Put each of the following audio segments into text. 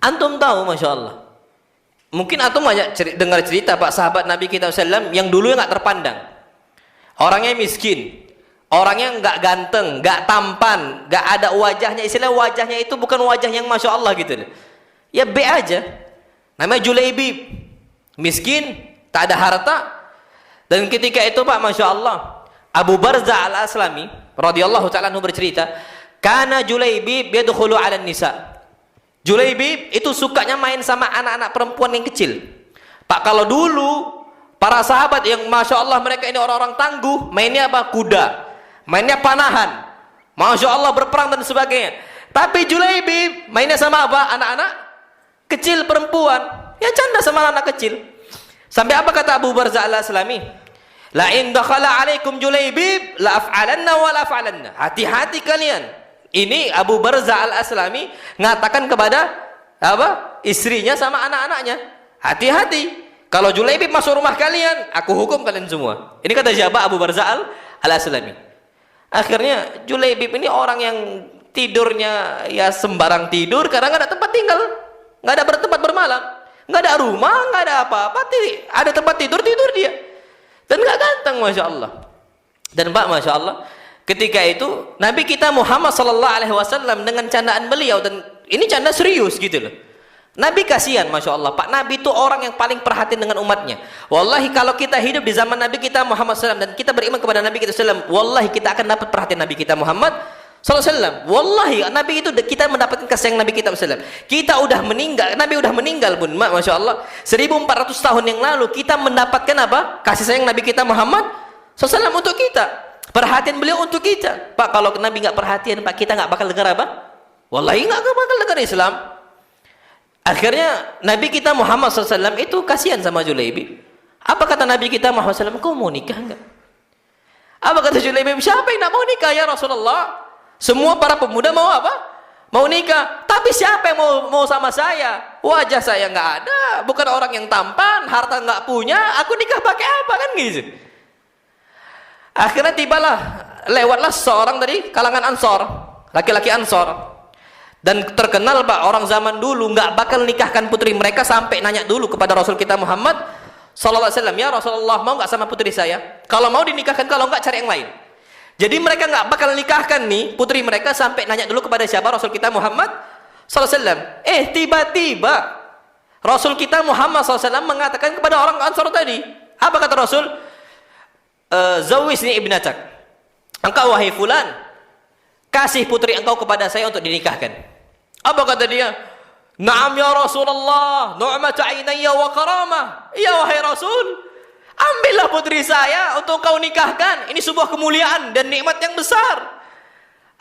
Antum tahu, Masya Allah. Mungkin antum banyak dengar cerita Pak sahabat Nabi kita SAW yang dulu nggak terpandang. Orangnya miskin, orangnya nggak ganteng, nggak tampan, nggak ada wajahnya. Istilah wajahnya itu bukan wajah yang Masya Allah gitu. Ya B aja. Namanya Julaibib. Miskin, tak ada harta. Dan ketika itu Pak, Masya Allah, Abu Barza al-Aslami radhiyallahu ta'ala anhu bercerita, kana Julaibib yadkhulu 'ala nisa. Julaibib itu sukanya main sama anak-anak perempuan yang kecil. Pak, kalau dulu para sahabat yang Masya Allah mereka ini orang-orang tangguh, mainnya apa? Kuda, mainnya panahan, Masya Allah berperang dan sebagainya. Tapi Julaibib mainnya sama apa? Anak-anak kecil perempuan, ya canda sama anak kecil. Sampai apa kata Abu Barza al-Aslami? La in dakhala alaikum Julaibib la af'alanna wa la af'alanna. Hati-hati kalian. Ini Abu Barza al-Aslami ngatakan kepada apa? Istrinya sama anak-anaknya. Hati-hati. Kalau Julaibib masuk rumah kalian, aku hukum kalian semua. Ini kata siapa? Abu Barza al-Aslami. Akhirnya Julaibib ini orang yang tidurnya ya sembarang tidur karena nggak ada tempat tinggal, nggak ada tempat bermalam, nggak ada rumah, nggak ada apa-apa, ada tempat tidur dia. Dan nggak ganteng, Masya Allah. Dan Pak, Masya Allah, ketika itu Nabi kita Muhammad sallallahu alaihi wasallam dengan candaan beliau, dan ini canda serius gitu loh. Nabi kasihan, Masya Allah. Pak, Nabi itu orang yang paling perhatian dengan umatnya. Wallahi kalau kita hidup di zaman Nabi kita Muhammad SAW dan kita beriman kepada Nabi kita SAW, wallahi kita akan dapat perhatian Nabi kita Muhammad SAW. Wallahi Nabi itu kita mendapatkan kasih sayang Nabi kita SAW. Kita udah meninggal, Nabi udah meninggal pun, Masya Allah, 1400 tahun yang lalu kita mendapatkan apa? Kasih sayang Nabi kita Muhammad SAW untuk kita. Perhatian beliau untuk kita. Pak, kalau Nabi nggak perhatian, Pak, kita nggak bakal dengar apa? Wallahi nggak bakal dengar Islam. Akhirnya Nabi kita Muhammad SAW itu kasihan sama Julaibib. Apa kata Nabi kita Muhammad SAW? Kau mau nikah enggak? Apa kata Julaibib? Siapa yang nak mau nikah ya Rasulullah? Semua para pemuda mau apa? Mau nikah. Tapi siapa yang mau sama saya? Wajah saya nggak ada, bukan orang yang tampan, harta nggak punya. Aku nikah pakai apa kan gitu? Akhirnya lewatlah seorang dari kalangan Ansor, laki-laki Ansor. Dan terkenal Pak, orang zaman dulu nggak bakal nikahkan putri mereka sampai nanya dulu kepada Rasul kita Muhammad sallallahu alaihi wasallam, ya Rasulullah, mau nggak sama putri saya? Kalau mau dinikahkan, kalau nggak cari yang lain. Jadi mereka nggak bakal nikahkan nih putri mereka sampai nanya dulu kepada siapa? Rasul kita Muhammad sallallahu alaihi wasallam. Tiba-tiba Rasul kita Muhammad sallallahu alaihi wasallam mengatakan kepada orang Ansor tadi, apa kata Rasul? Zawisni ibnatak. Engkau wahai fulan, kasih putri engkau kepada saya untuk dinikahkan. Apa kata dia? Naam ya Rasulullah, nu'mata ainayya wa karamah. Ya wahai Rasul, ambillah putri saya untuk kau nikahkan. Ini sebuah kemuliaan dan nikmat yang besar.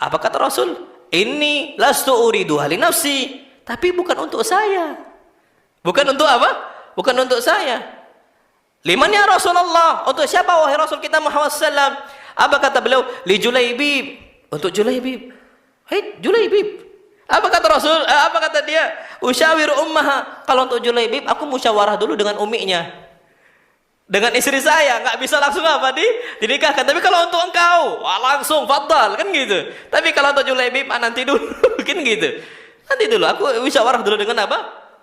Apa kata Rasul? Ini lastu uridu hali nafsi, tapi bukan untuk saya. Bukan untuk apa? Bukan untuk saya. Liman ya Rasulullah? Untuk siapa wahai Rasul kita Muhammad sallallahu? Apa kata beliau? Li Julaibib. Untuk Julaibib. Hai Julaibib. Apa kata Rasul? Apa kata dia? Usyawir ummaha. Kalau untuk Julaibib, aku musyawarah dulu dengan uminya, dengan istri saya. Nggak bisa langsung apa dinikahkan. Tapi kalau untuk engkau, wah langsung faddal kan gitu. Tapi kalau untuk Julaibib, nanti dulu kan gitu. Nanti dulu aku musyawarah dulu dengan apa?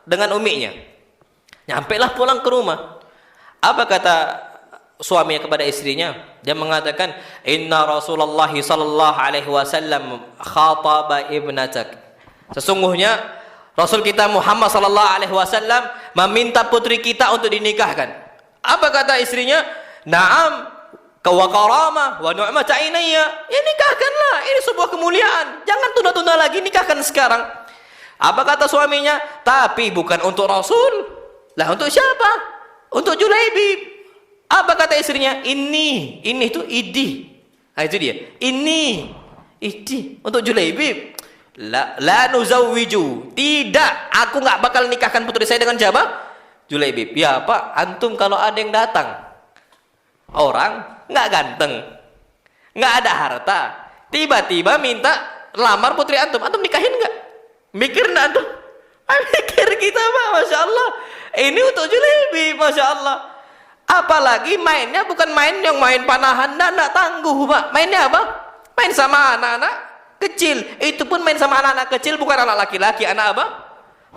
Dengan uminya. Nyampelah pulang ke rumah. Apa kata suaminya kepada istrinya? Dia mengatakan, Inna Rasulullah sallallahu alaihi wasallam khataba ibnatak. Sesungguhnya Rasul kita Muhammad sallallahu alaihi wasallam meminta putri kita untuk dinikahkan. Apa kata istrinya? Naam wa karamah wa nu'mata ainayya. Ya nikahkanlah, ini sebuah kemuliaan. Jangan tunda-tunda lagi, nikahkan sekarang. Apa kata suaminya? Tapi bukan untuk Rasul. Lah untuk siapa? Untuk Julaibib. Apa kata istrinya? Ini itu idi. Nah, itu dia. Ini idi untuk Julaibib. La nuzawwiju. Tidak, aku nggak bakal nikahkan putri saya dengan siapa? Julaibib. Ya Pak, antum kalau ada yang datang, orang nggak ganteng, nggak ada harta, tiba-tiba minta lamar putri antum nikahin nggak? Mikir nggak antum? Mikir kita Pak, Masya Allah. Ini untuk Julaibib, Masya Allah. Apalagi mainnya bukan main yang main panahan, nggak tangguh Pak. Mainnya apa? Main sama anak-anak kecil. Itu pun main sama anak-anak kecil, bukan anak laki-laki, anak apa?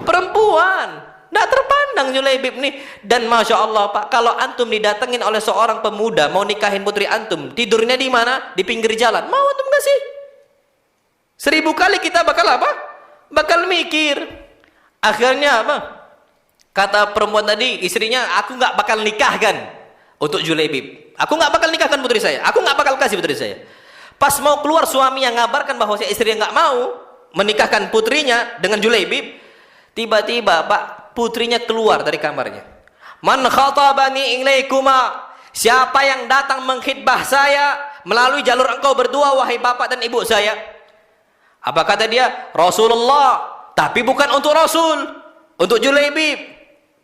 Perempuan. Tidak terpandang Julaibib nih. Dan Masya Allah Pak, kalau antum didatengin oleh seorang pemuda mau nikahin putri antum, tidurnya di mana? Di pinggir jalan. Mau antum nggak sih? 1000 kali kita bakal apa? Bakal mikir. Akhirnya apa? Kata perempuan tadi, istrinya, aku nggak bakal nikahkan untuk Julaibib. Aku nggak bakal nikahkan putri saya. Aku nggak bakal kasih putri saya. Pas mau keluar, suami yang ngabarkan bahwa istrinya nggak mau menikahkan putrinya dengan Julaibib. Tiba-tiba Pak, putrinya keluar dari kamarnya. Man khatabani ilaikuma, siapa yang datang mengkhidbah saya melalui jalur engkau berdua wahai bapak dan ibu saya? Apa kata dia? Rasulullah, tapi bukan untuk Rasul, untuk Julaibib.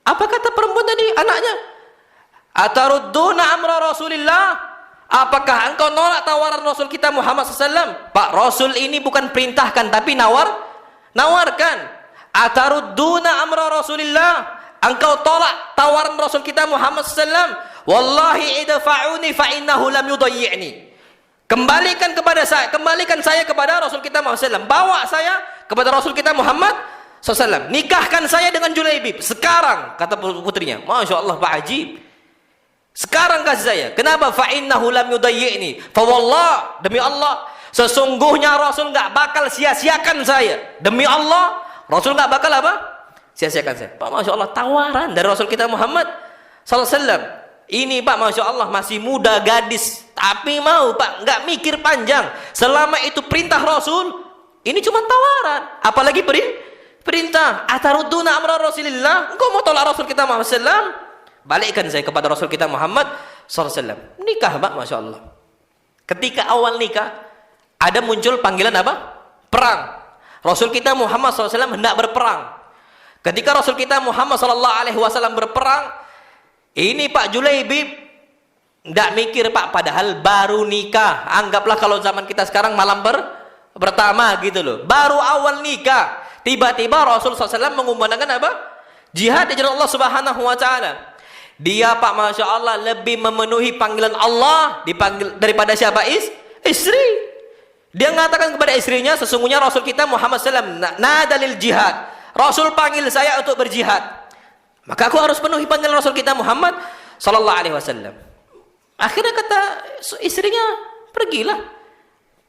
Apa kata perempuan tadi, anaknya? Atarudduna amra Rasulillah, apakah engkau nolak tawaran Rasul kita Muhammad SAW? Pak, Rasul ini bukan perintahkan tapi nawarkan. Atarudduna amra Rasulillah, engkau tolak tawaran Rasul kita Muhammad SAW. Wallahi idfa'uni fa innahu lam yudayyi'ni. Kembalikan saya kepada Rasul kita Muhammad SAW. Bawa saya kepada Rasul kita Muhammad SAW. Nikahkan saya dengan Julaibib sekarang, kata putrinya. Masya Allah Pak, ajib. Sekarang kasih saya. Kenapa? Fa innahu lam yudayyi'ni. Fa wallah, demi Allah, sesungguhnya Rasul nggak bakal sia-siakan saya. Demi Allah, Rasul nggak bakal apa? Sia-siakan saya. Pak, Masya Allah, tawaran dari Rasul kita Muhammad SAW. Ini Pak, Masya Allah, masih muda, gadis, tapi mau Pak, nggak mikir panjang. Selama itu perintah Rasul, ini cuma tawaran. Apalagi perintah. Atarudduna amra Rasulillah, engkau mau tolak Rasul kita Muhammad SAW? Balikkan saya kepada Rasul kita Muhammad SAW. Nikah Pak, Masya Allah. Ketika awal nikah, ada muncul panggilan apa? Perang. Rasul kita Muhammad SAW hendak berperang. Ketika Rasul kita Muhammad SAW berperang, ini Pak Julaibib tidak mikir Pak, padahal baru nikah. Anggaplah kalau zaman kita sekarang malam pertama gitu loh. Baru awal nikah. Tiba-tiba Rasul SAW mengumandangkan apa? Jihad di jalan Allah Subhanahu wa Ta'ala. Dia Pak, Masya Allah, lebih memenuhi panggilan Allah daripada siapa? Istri. Dia mengatakan kepada istrinya, sesungguhnya Rasul kita Muhammad SAW nadalil jihad. Rasul panggil saya untuk berjihad. Maka aku harus penuhi panggilan Rasul kita Muhammad SAW. Akhirnya kata istrinya, pergilah.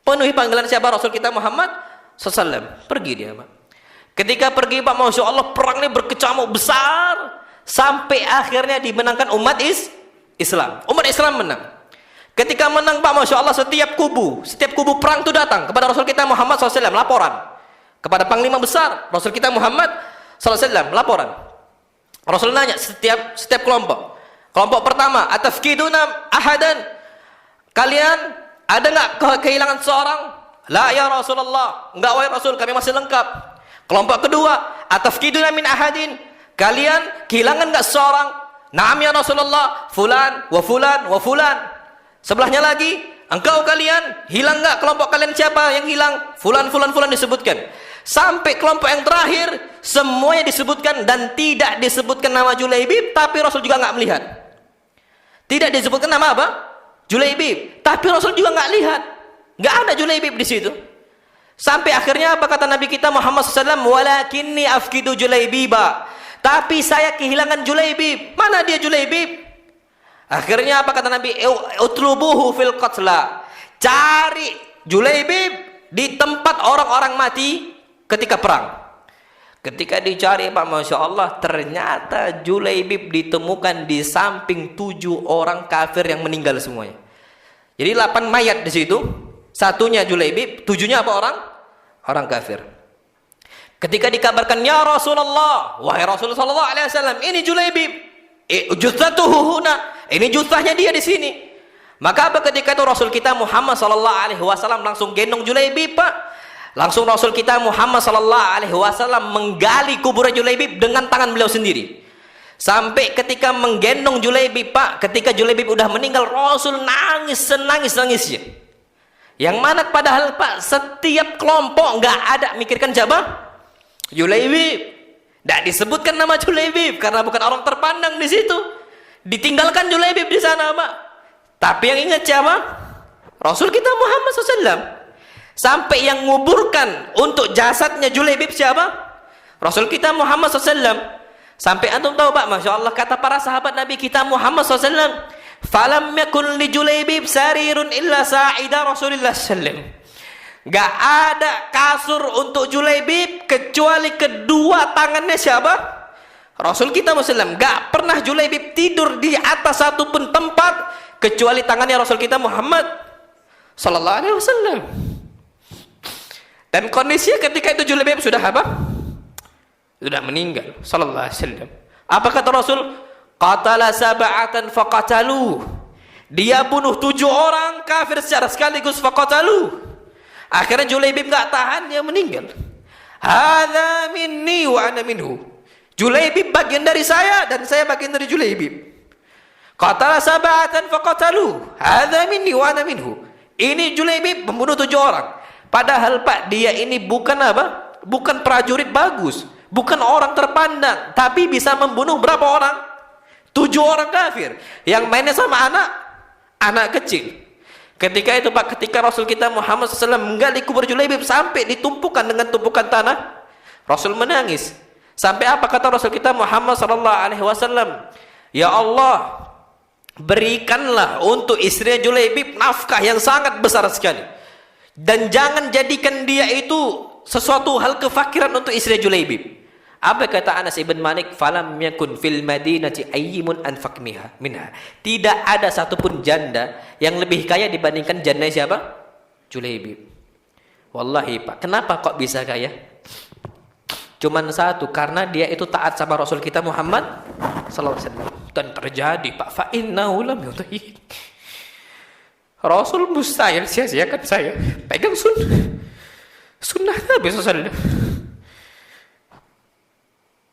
Penuhi panggilan siapa? Rasul kita Muhammad SAW. Pergi dia Pak. Ketika pergi Pak, Masya Allah, perang ini berkecamuk besar. Sampai akhirnya dimenangkan umat Islam. Umat Islam menang. Ketika menang Pak, Masya Allah, setiap kubu perang itu datang kepada Rasul kita Muhammad SAW, laporan kepada panglima besar Rasul kita Muhammad SAW, laporan. Rasul nanya setiap kelompok pertama, atafkiduna ahadan, kalian ada nggak kehilangan seorang? La ya Rasulullah, enggak wahai Rasul, kami masih lengkap. Kelompok kedua, atafkiduna min ahadin, kalian kehilangan nggak seorang? Naam ya Rasulullah, fulan wa fulan wa fulan. Sebelahnya lagi, engkau kalian hilang nggak? Kelompok kalian siapa yang hilang? Fulan disebutkan. Sampai kelompok yang terakhir semuanya disebutkan dan tidak disebutkan nama Julaibib, tapi Rasul juga nggak melihat. Tidak disebutkan nama apa? Julaibib, tapi Rasul juga nggak lihat. Nggak ada Julaibib di situ. Sampai akhirnya apa kata Nabi kita Muhammad SAW? Walakinni afkidu Julaibiba. Tapi saya kehilangan Julaibib. Mana dia Julaibib? Akhirnya apa kata Nabi? Utlubuhu fil qatla. Cari Julaibib di tempat orang-orang mati ketika perang. Ketika dicari Pak, Masya Allah, ternyata Julaibib ditemukan di samping 7 orang kafir yang meninggal semuanya. Jadi 8 mayat di situ, satunya Julaibib, 7-nya apa? Orang kafir. Ketika dikabarkan, ya Rasulullah, wahai Rasulullah SAW, ini Julaibib, juthatuhu huna, ini juthahnya dia di sini. Maka apa ketika itu Rasul kita Muhammad SAW langsung gendong Julaibib Pak. Langsung Rasul kita Muhammad SAW menggali kuburan Julaibib dengan tangan beliau sendiri. Sampai ketika menggendong Julaibib Pak, ketika Julaibib udah meninggal, Rasul nangis senangis-nangisnya. Yang mana padahal Pak, setiap kelompok nggak ada mikirkan siapa? Julaibib. Tidak disebutkan nama Julaibib karena bukan orang terpandang di situ. Ditinggalkan Julaibib di sana Pak. Tapi yang ingat siapa? Rasul kita Muhammad SAW. Sampai yang nguburkan untuk jasadnya Julaibib siapa? Rasul kita Muhammad SAW. Sampai antum tahu Pak, Masya Allah, kata para sahabat Nabi kita Muhammad SAW, falam yakun li Julaibib sarirun illa sa'ida Rasulullah SAW. Gak ada kasur untuk Julaibib kecuali kedua tangannya siapa? Rasul kita Muslim. Gak pernah Julaibib tidur di atas satu pun tempat kecuali tangannya Rasul kita Muhammad sallallahu alaihi wasallam. Dan kondisinya ketika itu Julaibib sudah apa? Sudah meninggal sallallahu alaihi wasallam. Apa kata Rasul? Qatala sab'atan faqatalu. Dia bunuh 7 orang kafir secara sekaligus, faqatalu. Akhirnya Julaibib enggak tahan, dia meninggal. Hadza minni wa ana minhu. Julaibib bagian dari saya dan saya bagian dari Julaibib. Qatala sab'atan faqatalu. Hadza minni wa ana minhu. Ini Julaibib membunuh 7 orang. Padahal Pak, dia ini bukan apa? Bukan prajurit bagus, bukan orang terpandang, tapi bisa membunuh berapa orang? 7 orang kafir yang mainnya sama anak kecil. Ketika itu Pak, ketika Rasul kita Muhammad SAW menggali kubur Julaibib sampai ditumpukan dengan tumpukan tanah, Rasul menangis. Sampai apa kata Rasul kita Muhammad SAW? Ya Allah, berikanlah untuk istri Julaibib nafkah yang sangat besar sekali, dan jangan jadikan dia itu sesuatu hal kefakiran untuk istri Julaibib. Apa kata Anas ibn Malik? Falam yakun fil madinati ayyimun anfaq minha. Tidak ada satupun janda yang lebih kaya dibandingkan janda siapa? Julaibib. Wallahi Pak, kenapa kok bisa kaya? Cuman satu, karena dia itu taat sama Rasul kita Muhammad sallallahu alaihi wasallam. Dan terjadi Pak, fa innahu lam yudhi. Rasul mustahil sia-siakan saya. Pegang sunnah Nabi sallallahu alaihi wasallam.